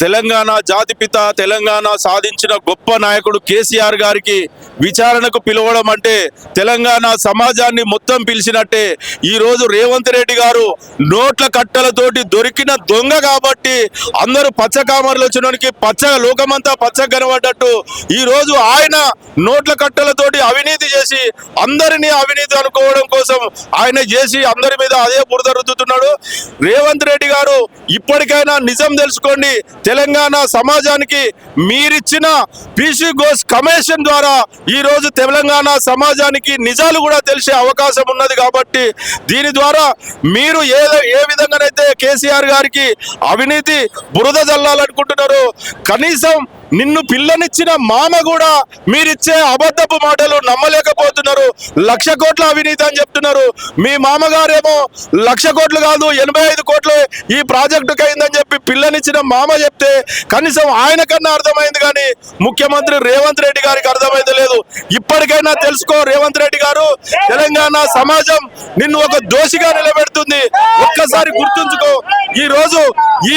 తెలంగాణ జాతిపిత తెలంగాణ సాధించిన గొప్ప నాయకుడు కేసీఆర్ గారికి విచారణకు పిలవడం అంటే తెలంగాణ సమాజాన్ని మొత్తం పిలిచినట్టే. ఈరోజు రేవంత్ రెడ్డి గారు నోట్ల కట్టలతోటి దొరికిన దొంగ కాబట్టి అందరూ పచ్చ కామర్లు వచ్చినోనికి పచ్చగా లోకమంతా పచ్చగా కనబడ్డట్టు ఈరోజు ఆయన నోట్ల కట్టలతోటి అవినీతి చేసి అందరినీ అవినీతి అనుకోవడం కోసం ఆయన చేసి అందరి మీద అదే బురద రుద్దుతున్నాడు. రేవంత్ రెడ్డి గారు ఇప్పటికైనా నిజం తెలుసుకోండి. తెలంగాణ సమాజానికి మీరిచ్చిన పీసీ ఘోష్ కమిషన్ ద్వారా ఈ రోజు తెలంగాణ సమాజానికి నిజాలు కూడా తెలిసే అవకాశం ఉన్నది. కాబట్టి దీని ద్వారా మీరు ఏ విధంగానైతే కేసీఆర్ గారికి అవినీతి బురద జల్లాలనుకుంటున్నారో కనీసం నిన్ను పిల్లనిచ్చిన మామ కూడా మీరిచ్చే అబద్ధపు మాటలు నమ్మలేకపోతున్నారు. 1,00,000 కోట్ల అవినీతి అని చెప్తున్నారు. మీ మామగారేమో 1,00,000 కోట్లు కాదు 85 కోట్లు ఈ ప్రాజెక్టుకి అయిందని చెప్పి పిల్లనిచ్చిన మామ చెప్తే కనీసం ఆయన కన్నా అర్థమైంది కానీ ముఖ్యమంత్రి రేవంత్ రెడ్డి గారికి అర్థమైంది లేదు. ఇప్పటికైనా తెలుసుకో రేవంత్ రెడ్డి గారు, తెలంగాణ సమాజం నిన్ను ఒక దోషిగా నిలబెడుతుంది. ఒక్కసారి గుర్తుంచుకో. ఈ రోజు ఈ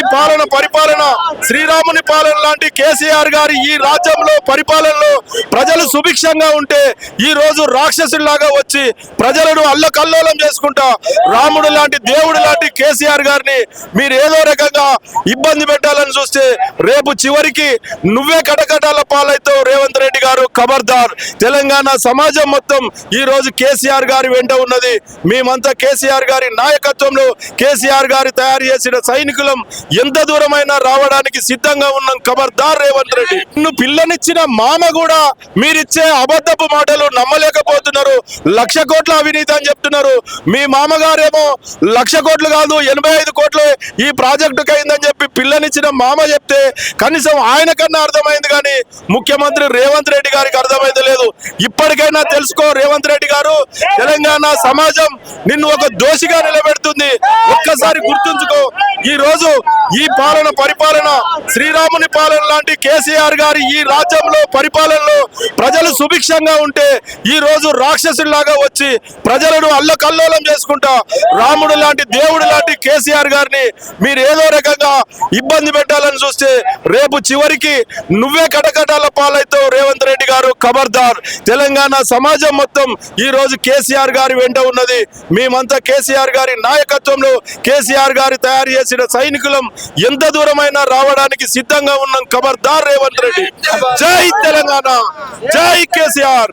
పరిపాలన శ్రీరాముని పాలన లాంటి కేసీఆర్ గారి ఈ రాజ్యంలో పరిపాలనలో ప్రజలు సుభిక్షంగా ఉంటే ఈ రోజు రాక్షసులాగా వచ్చి ప్రజలను అల్లకల్లోలం చేసుకుంటా రాముడు లాంటి దేవుడు లాంటి కేసీఆర్ గారిని మీరు ఏదో రకంగా ఇబ్బంది పెట్టాలని చూస్తే రేపు చివరికి నువ్వే కటకటాల పాలైతావు. రేవంత్ రెడ్డి గారు ఖబర్దార్. తెలంగాణ సమాజం మొత్తం ఈ రోజు కేసీఆర్ గారి వెంట ఉన్నది. మేమంతా కేసీఆర్ గారి నాయకత్వంలో కేసీఆర్ గారి తయారు చేసిన సైనికులం ఎంత దూరమైనా రావడానికి సిద్ధంగా ఉన్నాం. ఖబర్దార్ రేవంత్ రెడ్డి. నువ్వు పిల్లనిచ్చిన మామ కూడా మీరిచ్చే అబద్ధపు మాటలు నమ్మలేకపోతున్నారు. 1,00,000 కోట్ల అవినీతి అని చెప్తున్నారు. మీ మామగారేమో 1,00,000 కోట్లు కాదు 85 కోట్లు ఈ ప్రాజెక్టుకి అయిందని చెప్పి పిల్లనిచ్చిన మామ చెప్తే కనీసం ఆయన కన్నా అర్థమైంది కానీ ముఖ్యమంత్రి రేవంత్ రెడ్డి గారికి అర్థమైంది లేదు. ఇప్పటికైనా తెలుసుకో రేవంత్ రెడ్డి గారు, తెలంగాణ సమాజం నిన్ను ఒక దోషిగా నిలబెడుతుంది. ఒక్కసారి గుర్తుంచుకో. ఈ రోజు ఈ పరిపాలన శ్రీరాముని పాలన లాంటి కేసీఆర్ గారి ఈ రాజ్యంలో పరిపాలనలో ప్రజలు సుభిక్షంగా ఉంటే ఈ రోజు రాక్షసులాగా వచ్చి ప్రజలను అల్లకల్లోలం చేసుకుంటా రాముడు లాంటి దేవుడు లాంటి కేసీఆర్ గారిని మీరు ఏదో రకంగా ఇబ్బంది పెట్టాలని చూస్తే రేపు చివరికి నువ్వే కటకటాల పాలైతావు. రేవంత్ రెడ్డి గారు ఖబర్దార్. తెలంగాణ సమాజం మొత్తం ఈ రోజు కేసీఆర్ గారి వెంట ఉన్నది. మేమంతా కేసీఆర్ గారి నాయకత్వంలో కేసీఆర్ గారి తయారు చేసిన సైనికులం ఎంత దూరమైనా రావడానికి సిద్ధంగా ఉన్నాం. ఖబర్దార్ రేవంత్ రెడ్డి. జై తెలంగాణ, జై కేసీఆర్.